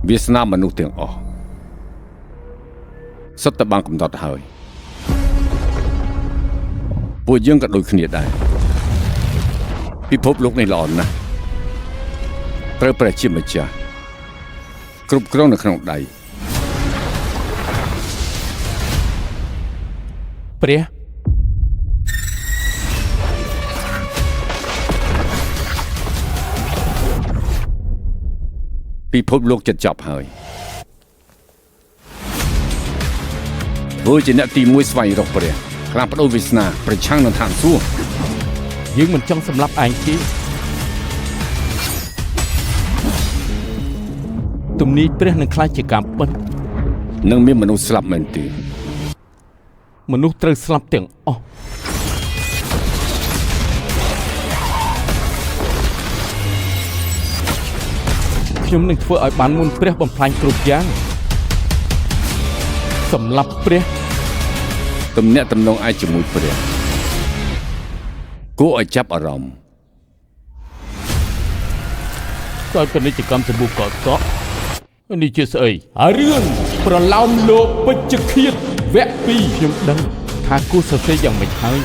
វាសនាមនុស្សទាំងអស់សុទ្ធតែបានកំណត់ហើយពួកយើងក៏ដូចគ្នាដែរពិភពលោកនេះល្អណាស់ត្រូវព្រះជាម្ចាស់គ្រប់គ្រងនៅក្នុងដៃព្រះពិភពលោកចិត្តចប់ហើយធ្វើជាអ្នកទី1ស្វែងរកព្រះខ្លាំងបដូរវាសនាប្រឆាំងនឹងឋានសួគ៌យើងមិនចង់សម្លាប់ឯងទេទំនាយព្រះនឹងខ្លាចជាការពិតនឹងមានមនុស្សស្លាប់មែនទេមនុស្សត្រូវស្លាប់ទាំងអស់ខ្ញុំនឹងធ្វើឲ្យបានមុនព្រះបំផ្លាញគ្រប់យ៉ាងសម្លាប់ព្រះទំនាក់ទំនងឯងជាមួយព្រះគួរឲ្យចាប់អារម្មណ៍តើពាណិជ្ជកម្មសម្បូរកកនេះជាស្អីរឿងប្រឡោមលោកពេជ្ជឃាតវគ្គ2ខ្ញុំដឹងថាគូសរសេរយ៉ាងម៉េចហើយ